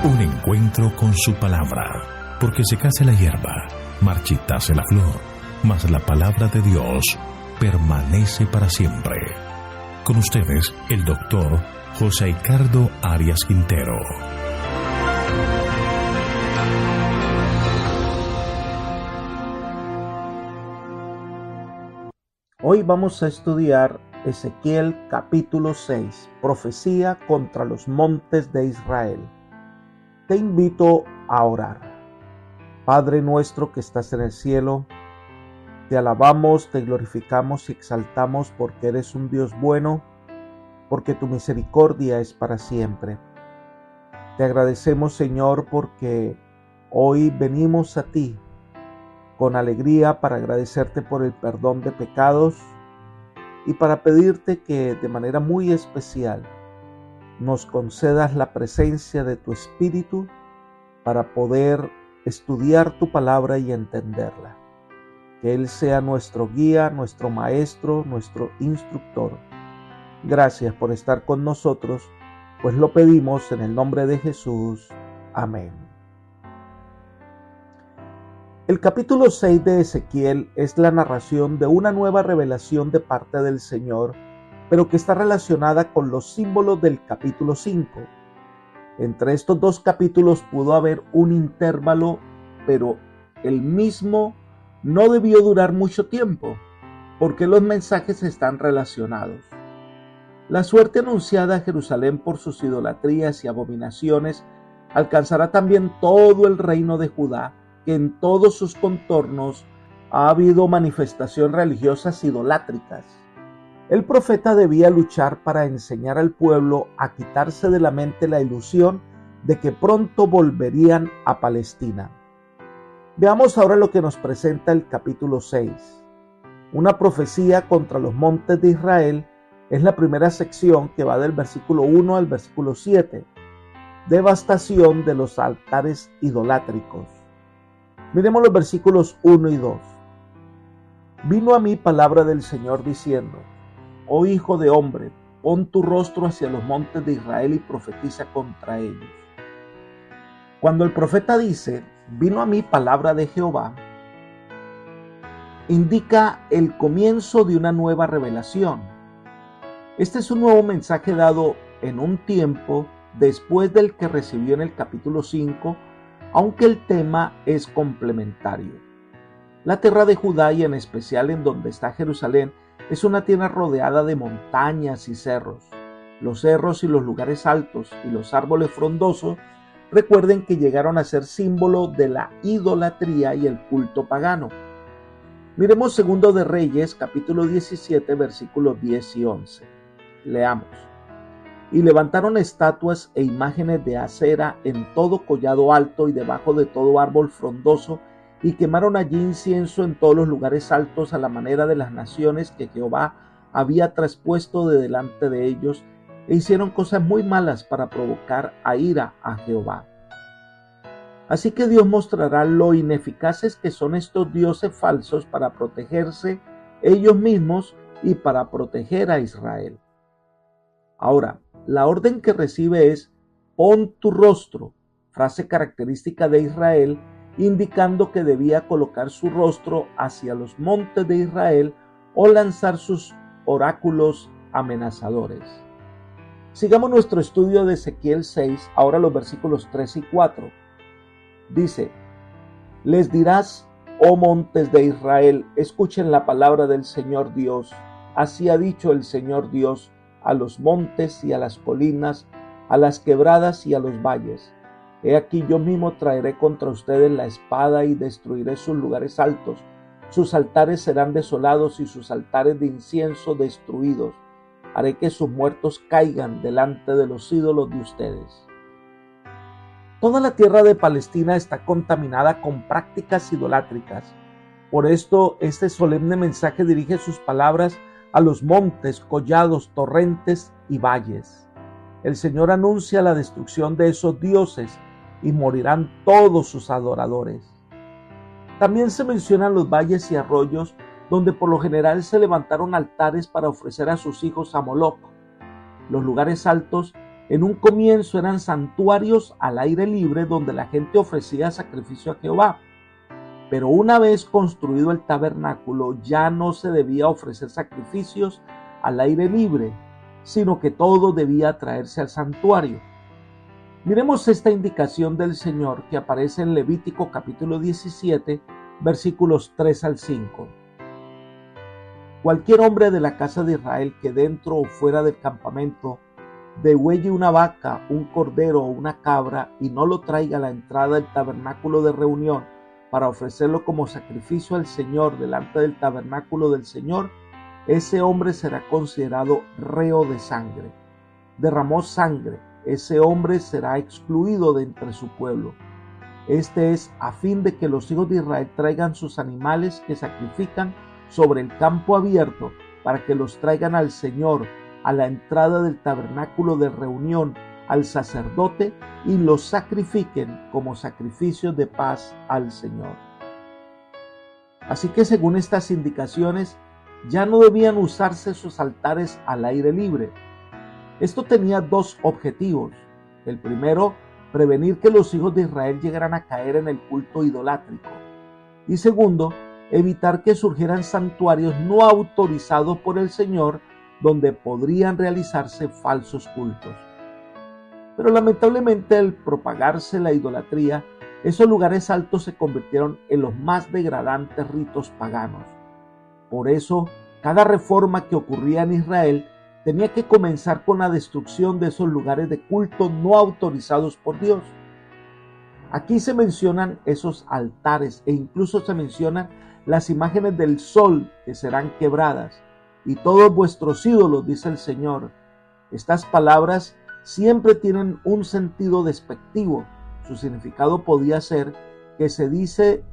Un encuentro con su palabra, porque secase la hierba, marchitase la flor, mas la palabra de Dios permanece para siempre. Con ustedes, el doctor José Ricardo Arias Quintero. Hoy vamos a estudiar Ezequiel capítulo 6, profecía contra los montes de Israel. Te invito a orar. Padre nuestro que estás en el cielo, te alabamos, te glorificamos y exaltamos porque eres un Dios bueno, porque tu misericordia es para siempre. Te agradecemos, Señor, porque hoy venimos a ti con alegría para agradecerte por el perdón de pecados y para pedirte que de manera muy especial nos concedas la presencia de tu Espíritu para poder estudiar tu palabra y entenderla. Que Él sea nuestro guía, nuestro maestro, nuestro instructor. Gracias por estar con nosotros, pues lo pedimos en el nombre de Jesús. Amén. El capítulo 6 de Ezequiel es la narración de una nueva revelación de parte del Señor, pero que está relacionada con los símbolos del capítulo 5. Entre estos dos capítulos pudo haber un intervalo, pero el mismo no debió durar mucho tiempo, porque los mensajes están relacionados. La suerte anunciada a Jerusalén por sus idolatrías y abominaciones alcanzará también todo el reino de Judá, que en todos sus contornos ha habido manifestaciones religiosas idolátricas. El profeta debía luchar para enseñar al pueblo a quitarse de la mente la ilusión de que pronto volverían a Palestina. Veamos ahora lo que nos presenta el capítulo 6. Una profecía contra los montes de Israel es la primera sección que va del versículo 1 al versículo 7. Devastación de los altares idolátricos. Miremos los versículos 1 y 2. Vino a mí palabra del Señor diciendo: Oh hijo de hombre, pon tu rostro hacia los montes de Israel y profetiza contra ellos. Cuando el profeta dice, vino a mí palabra de Jehová, indica el comienzo de una nueva revelación. Este es un nuevo mensaje dado en un tiempo después del que recibió en el capítulo 5, aunque el tema es complementario. La tierra de Judá, y en especial en donde está Jerusalén, es una tierra rodeada de montañas y cerros. Los cerros y los lugares altos y los árboles frondosos, recuerden que llegaron a ser símbolo de la idolatría y el culto pagano. Miremos Segundo de Reyes, capítulo 17, versículos 10 y 11. Leamos. Y levantaron estatuas e imágenes de acera en todo collado alto y debajo de todo árbol frondoso, y quemaron allí incienso en todos los lugares altos a la manera de las naciones que Jehová había traspuesto de delante de ellos, e hicieron cosas muy malas para provocar a ira a Jehová. Así que Dios mostrará lo ineficaces que son estos dioses falsos para protegerse ellos mismos y para proteger a Israel. Ahora, la orden que recibe es: pon tu rostro, frase característica de Israel, indicando que debía colocar su rostro hacia los montes de Israel o lanzar sus oráculos amenazadores. Sigamos nuestro estudio de Ezequiel 6, ahora los versículos 3 y 4. Dice: les dirás, oh montes de Israel, escuchen la palabra del Señor Dios. Así ha dicho el Señor Dios a los montes y a las colinas, a las quebradas y a los valles. He aquí yo mismo traeré contra ustedes la espada y destruiré sus lugares altos. Sus altares serán desolados y sus altares de incienso destruidos. Haré que sus muertos caigan delante de los ídolos de ustedes. Toda la tierra de Palestina está contaminada con prácticas idolátricas. Por esto, este solemne mensaje dirige sus palabras a los montes, collados, torrentes y valles. El Señor anuncia la destrucción de esos dioses y morirán todos sus adoradores. También se mencionan los valles y arroyos, donde por lo general se levantaron altares para ofrecer a sus hijos a Moloc. Los lugares altos En un comienzo eran santuarios al aire libre donde la gente ofrecía sacrificio a Jehová. Pero una vez construido el tabernáculo, ya no se debía ofrecer sacrificios al aire libre, sino que todo debía traerse al santuario. Miremos esta indicación del Señor que aparece en Levítico capítulo 17, versículos 3 al 5. Cualquier hombre de la casa de Israel que dentro o fuera del campamento degüelle una vaca, un cordero o una cabra y no lo traiga a la entrada del tabernáculo de reunión para ofrecerlo como sacrificio al Señor delante del tabernáculo del Señor, ese hombre será considerado reo de sangre. Derramó sangre, ese hombre será excluido de entre su pueblo. Este es a fin de que los hijos de Israel traigan sus animales que sacrifican sobre el campo abierto para que los traigan al Señor a la entrada del tabernáculo de reunión al sacerdote y los sacrifiquen como sacrificios de paz al Señor. Así que según estas indicaciones, ya no debían usarse sus altares al aire libre. Esto tenía dos objetivos. El primero, prevenir que los hijos de Israel llegaran a caer en el culto idolátrico. Y segundo, evitar que surgieran santuarios no autorizados por el Señor donde podrían realizarse falsos cultos. Pero lamentablemente al propagarse la idolatría, esos lugares altos se convirtieron en los más degradantes ritos paganos. Por eso, cada reforma que ocurría en Israel tenía que comenzar con la destrucción de esos lugares de culto no autorizados por Dios. Aquí se mencionan esos altares e incluso se mencionan las imágenes del sol que serán quebradas y todos vuestros ídolos, dice el Señor. Estas palabras siempre tienen un sentido despectivo. Su significado podía ser que se dice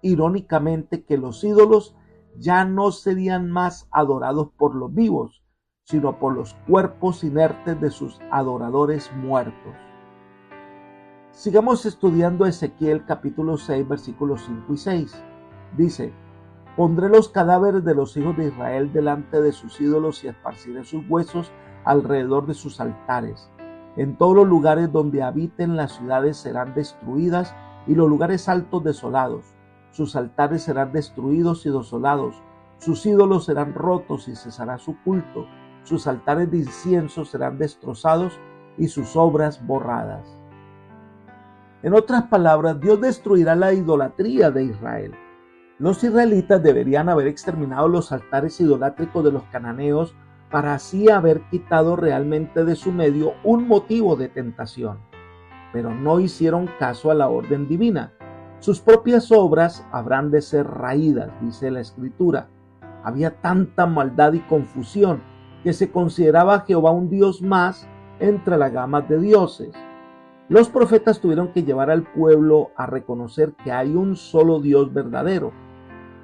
irónicamente que los ídolos ya no serían más adorados por los vivos, sino por los cuerpos inertes de sus adoradores muertos. Sigamos estudiando Ezequiel capítulo 6, versículos 5 y 6. Dice: pondré los cadáveres de los hijos de Israel delante de sus ídolos y esparciré sus huesos alrededor de sus altares. En todos los lugares donde habiten las ciudades serán destruidas y los lugares altos desolados. Sus altares serán destruidos y desolados. Sus ídolos serán rotos y cesará su culto. Sus altares de incienso serán destrozados y sus obras borradas. En otras palabras, Dios destruirá la idolatría de Israel. Los israelitas deberían haber exterminado los altares idolátricos de los cananeos para así haber quitado realmente de su medio un motivo de tentación. Pero no hicieron caso a la orden divina. Sus propias obras habrán de ser raídas, dice la Escritura. Había tanta maldad y confusión que se consideraba a Jehová un Dios más entre la gama de dioses. Los profetas tuvieron que llevar al pueblo a reconocer que hay un solo Dios verdadero.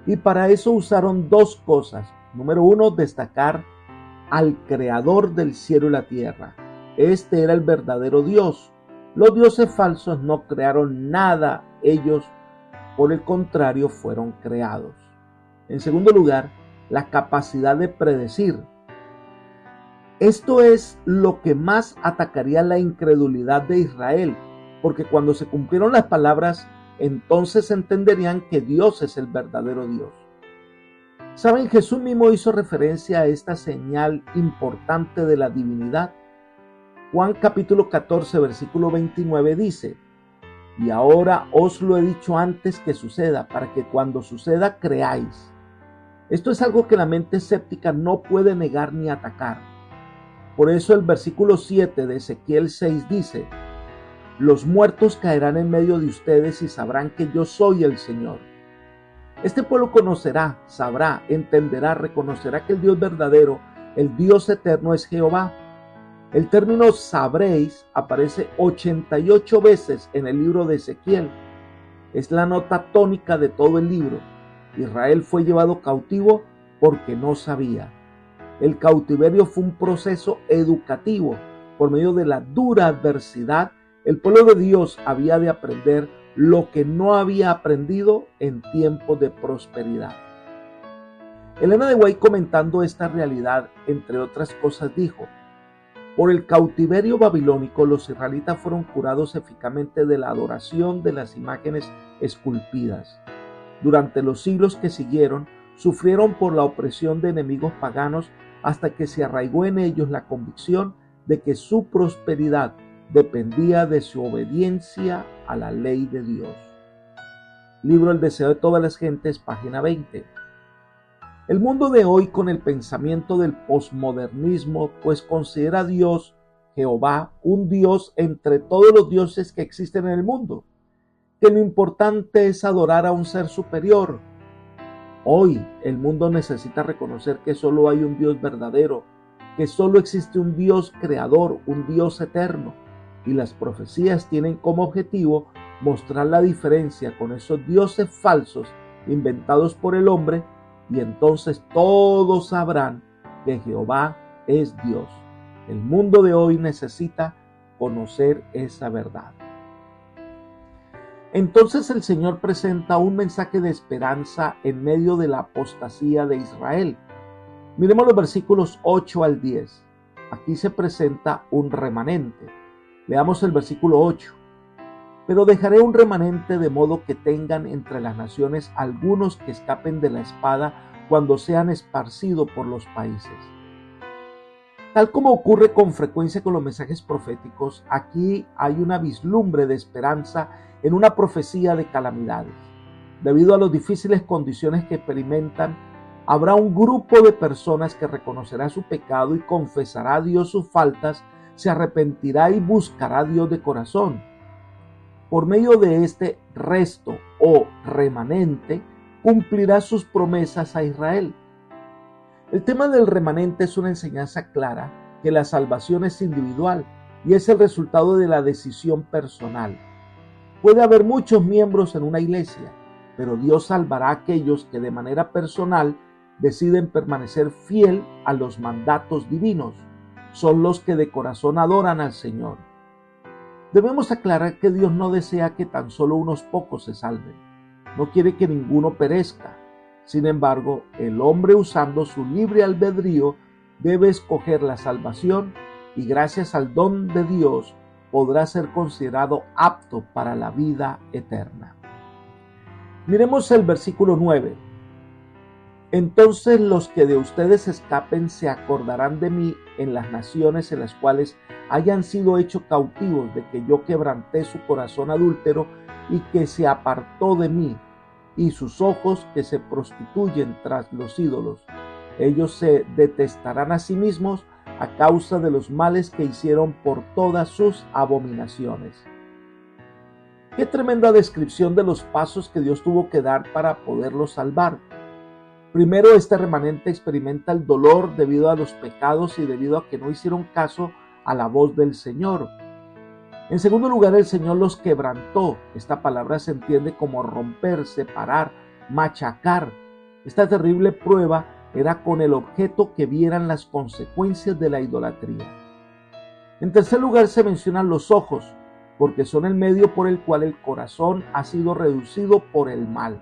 Y para eso usaron dos cosas. Número uno, destacar al creador del cielo y la tierra. Este era el verdadero Dios. Los dioses falsos no crearon nada, ellos, por el contrario, fueron creados. En segundo lugar, la capacidad de predecir. Esto es lo que más atacaría la incredulidad de Israel, porque cuando se cumplieron las palabras, entonces entenderían que Dios es el verdadero Dios. ¿Saben? Jesús mismo hizo referencia a esta señal importante de la divinidad. Juan capítulo 14, versículo 29 dice: y ahora os lo he dicho antes que suceda, para que cuando suceda creáis. Esto es algo que la mente escéptica no puede negar ni atacar. Por eso el versículo 7 de Ezequiel 6 dice: los muertos caerán en medio de ustedes y sabrán que yo soy el Señor. Este pueblo conocerá, sabrá, entenderá, reconocerá que el Dios verdadero, el Dios eterno es Jehová. El término sabréis aparece 88 veces en el libro de Ezequiel. Es la nota tónica de todo el libro. Israel fue llevado cautivo porque no sabía. El cautiverio fue un proceso educativo. Por medio de la dura adversidad, el pueblo de Dios había de aprender lo que no había aprendido en tiempos de prosperidad. Elena de White, comentando esta realidad, entre otras cosas, dijo: Por el cautiverio babilónico, los israelitas fueron curados eficazmente de la adoración de las imágenes esculpidas. Durante los siglos que siguieron, sufrieron por la opresión de enemigos paganos hasta que se arraigó en ellos la convicción de que su prosperidad dependía de su obediencia a la ley de Dios. Libro El deseo de todas las gentes, página 20. El mundo de hoy, con el pensamiento del posmodernismo, pues considera a Dios, Jehová, un Dios entre todos los dioses que existen en el mundo, que lo importante es adorar a un ser superior. Hoy el mundo necesita reconocer que solo hay un Dios verdadero, que solo existe un Dios creador, un Dios eterno, y las profecías tienen como objetivo mostrar la diferencia con esos dioses falsos inventados por el hombre, y entonces todos sabrán que Jehová es Dios. El mundo de hoy necesita conocer esa verdad. Entonces el Señor presenta un mensaje de esperanza en medio de la apostasía de Israel. Miremos los versículos 8 al 10. Aquí se presenta un remanente. Leamos el versículo 8. Pero dejaré un remanente de modo que tengan entre las naciones algunos que escapen de la espada cuando sean esparcidos por los países. Tal como ocurre con frecuencia con los mensajes proféticos, aquí hay una vislumbre de esperanza en una profecía de calamidades. Debido a las difíciles condiciones que experimentan, habrá un grupo de personas que reconocerá su pecado y confesará a Dios sus faltas, se arrepentirá y buscará a Dios de corazón. Por medio de este resto o remanente, cumplirá sus promesas a Israel. El tema del remanente es una enseñanza clara que la salvación es individual y es el resultado de la decisión personal. Puede haber muchos miembros en una iglesia, pero Dios salvará a aquellos que de manera personal deciden permanecer fiel a los mandatos divinos. Son los que de corazón adoran al Señor. Debemos aclarar que Dios no desea que tan solo unos pocos se salven. No quiere que ninguno perezca. Sin embargo, el hombre, usando su libre albedrío, debe escoger la salvación y gracias al don de Dios podrá ser considerado apto para la vida eterna. Miremos el versículo 9. Entonces los que de ustedes escapen se acordarán de mí en las naciones en las cuales hayan sido hechos cautivos, de que yo quebranté su corazón adúltero y que se apartó de mí, y sus ojos que se prostituyen tras los ídolos. Ellos se detestarán a sí mismos a causa de los males que hicieron por todas sus abominaciones. Qué tremenda descripción de los pasos que Dios tuvo que dar para poderlos salvar. Primero, este remanente experimenta el dolor debido a los pecados y debido a que no hicieron caso a la voz del Señor. En segundo lugar, el Señor los quebrantó. Esta palabra se entiende como romper, separar, machacar. Esta terrible prueba era con el objeto que vieran las consecuencias de la idolatría. En tercer lugar, se mencionan los ojos, porque son el medio por el cual el corazón ha sido reducido por el mal.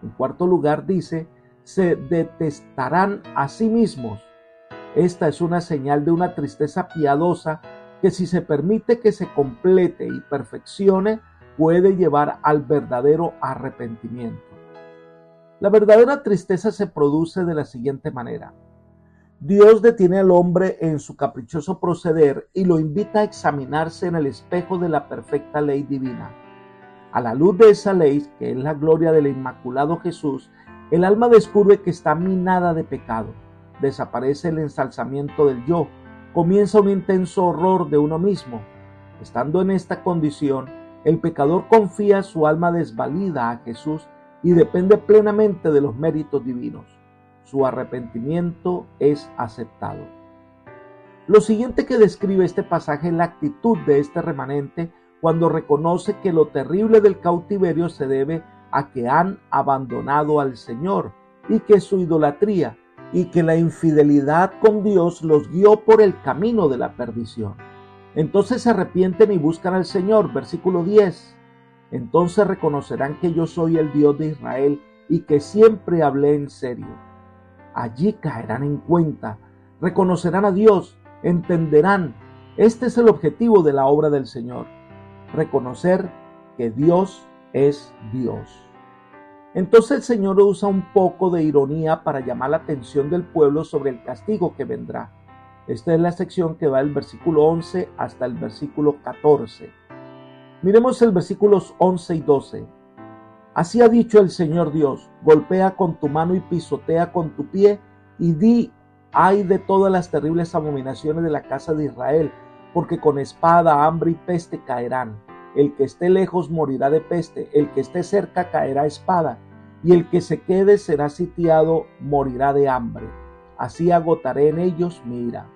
En cuarto lugar, dice, se detestarán a sí mismos. Esta es una señal de una tristeza piadosa que, si se permite que se complete y perfeccione, puede llevar al verdadero arrepentimiento. La verdadera tristeza se produce de la siguiente manera. Dios detiene al hombre en su caprichoso proceder y lo invita a examinarse en el espejo de la perfecta ley divina. A la luz de esa ley, que es la gloria del Inmaculado Jesús, el alma descubre que está minada de pecado. Desaparece el ensalzamiento del yo. Comienza un intenso horror de uno mismo. Estando en esta condición, el pecador confía su alma desvalida a Jesús y depende plenamente de los méritos divinos. Su arrepentimiento es aceptado. Lo siguiente que describe este pasaje es la actitud de este remanente cuando reconoce que lo terrible del cautiverio se debe a que han abandonado al Señor y que su idolatría y que la infidelidad con Dios los guió por el camino de la perdición. Entonces se arrepienten y buscan al Señor. Versículo 10. Entonces reconocerán que yo soy el Dios de Israel y que siempre hablé en serio. Allí caerán en cuenta, reconocerán a Dios entenderán. Este es el objetivo de la obra del Señor, reconocer que Dios es Dios. Entonces el Señor usa un poco de ironía para llamar la atención del pueblo sobre el castigo que vendrá. Esta es la sección que va del versículo 11 hasta el versículo 14. Miremos el versículos 11 y 12. Así ha dicho el Señor Dios: golpea con tu mano y pisotea con tu pie, y di: ay de todas las terribles abominaciones de la casa de Israel, porque con espada, hambre y peste caerán. El que esté lejos morirá de peste, el que esté cerca caerá a espada, y el que se quede será sitiado, morirá de hambre. Así agotaré en ellos mi ira.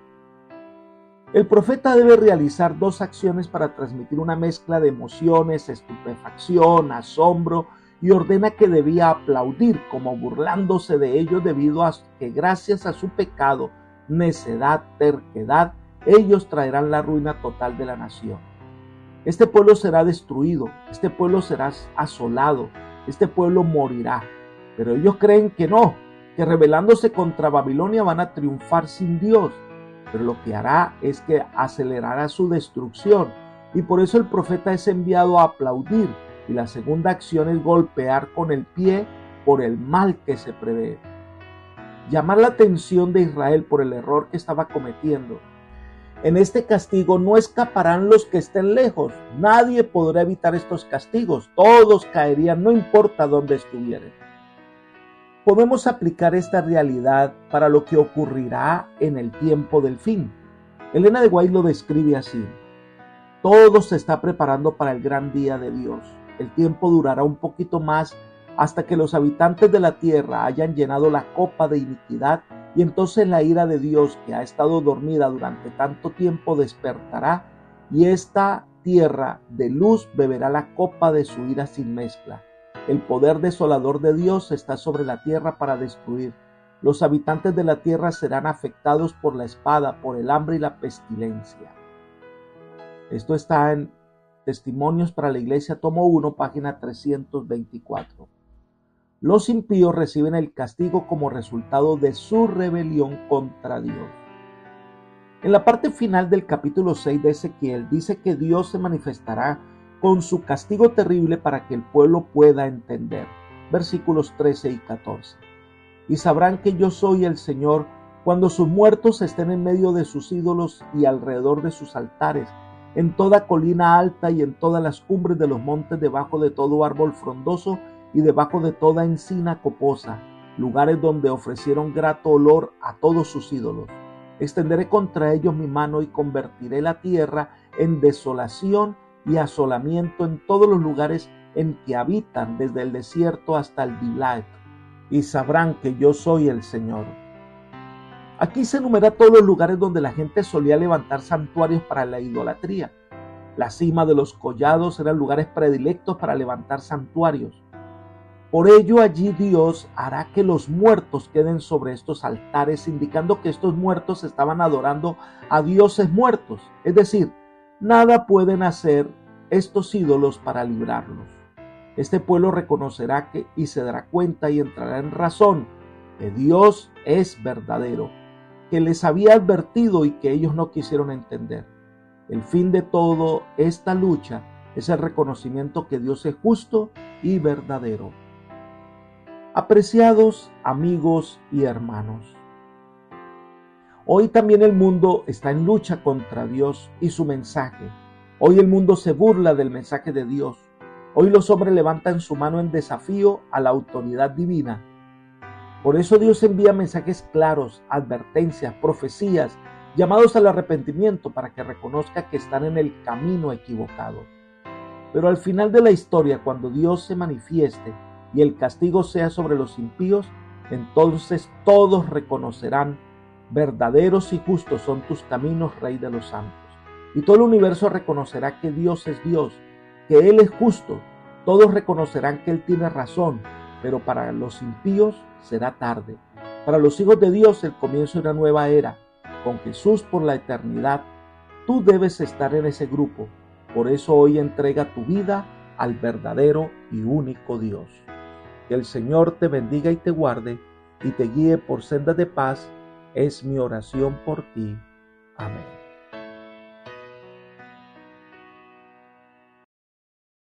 El profeta debe realizar dos acciones para transmitir una mezcla de emociones, estupefacción, asombro, y ordena que debía aplaudir como burlándose de ellos debido a que gracias a su pecado, necedad, terquedad, ellos traerán la ruina total de la nación. Este pueblo será destruido, este pueblo será asolado, este pueblo morirá. Pero ellos creen que no, que rebelándose contra Babilonia van a triunfar sin Dios. Pero lo que hará es que acelerará su destrucción, y por eso el profeta es enviado a aplaudir, y la segunda acción es golpear con el pie por el mal que se prevé. Llamar la atención de Israel por el error que estaba cometiendo. En este castigo no escaparán los que estén lejos. Nadie podrá evitar estos castigos. Todos caerían, no importa dónde estuvieran. Podemos aplicar esta realidad para lo que ocurrirá en el tiempo del fin. Elena de White lo describe así: todo se está preparando para el gran día de Dios. El tiempo durará un poquito más hasta que los habitantes de la tierra hayan llenado la copa de iniquidad, y entonces la ira de Dios, que ha estado dormida durante tanto tiempo, despertará, y esta tierra de luz beberá la copa de su ira sin mezcla. El poder desolador de Dios está sobre la tierra para destruir. Los habitantes de la tierra serán afectados por la espada, por el hambre y la pestilencia. Esto está en Testimonios para la Iglesia, tomo 1, página 324. Los impíos reciben el castigo como resultado de su rebelión contra Dios. En la parte final del capítulo 6 de Ezequiel dice que Dios se manifestará con su castigo terrible para que el pueblo pueda entender. Versículos 13 y 14. Y sabrán que yo soy el Señor cuando sus muertos estén en medio de sus ídolos y alrededor de sus altares, en toda colina alta y en todas las cumbres de los montes, debajo de todo árbol frondoso y debajo de toda encina coposa, lugares donde ofrecieron grato olor a todos sus ídolos. Extenderé contra ellos mi mano y convertiré la tierra en desolación y asolamiento en todos los lugares en que habitan, desde el desierto hasta el Dilat, y sabrán que yo soy el Señor. Aquí se enumera todos los lugares donde la gente solía levantar santuarios para la idolatría. La cima de los collados eran lugares predilectos para levantar santuarios. Por ello allí Dios hará que los muertos queden sobre estos altares, indicando que estos muertos estaban adorando a dioses muertos. Es decir, nada pueden hacer estos ídolos para librarlos. Este pueblo reconocerá que y se dará cuenta y entrará en razón que Dios es verdadero, que les había advertido y que ellos no quisieron entender. El fin de toda esta lucha es el reconocimiento que Dios es justo y verdadero. Apreciados amigos y hermanos, hoy también el mundo está en lucha contra Dios y su mensaje. Hoy el mundo se burla del mensaje de Dios. Hoy los hombres levantan su mano en desafío a la autoridad divina. Por eso Dios envía mensajes claros, advertencias, profecías, llamados al arrepentimiento para que reconozca que están en el camino equivocado. Pero al final de la historia, cuando Dios se manifieste y el castigo sea sobre los impíos, entonces todos reconocerán: verdaderos y justos son tus caminos, Rey de los santos. Y todo el universo reconocerá que Dios es Dios, que Él es justo. Todos reconocerán que Él tiene razón, pero para los impíos será tarde. Para los hijos de Dios el comienzo de una nueva era, con Jesús por la eternidad. Tú debes estar en ese grupo. Por eso hoy entrega tu vida al verdadero y único Dios. Que el Señor te bendiga y te guarde y te guíe por sendas de paz, es mi oración por ti. Amén.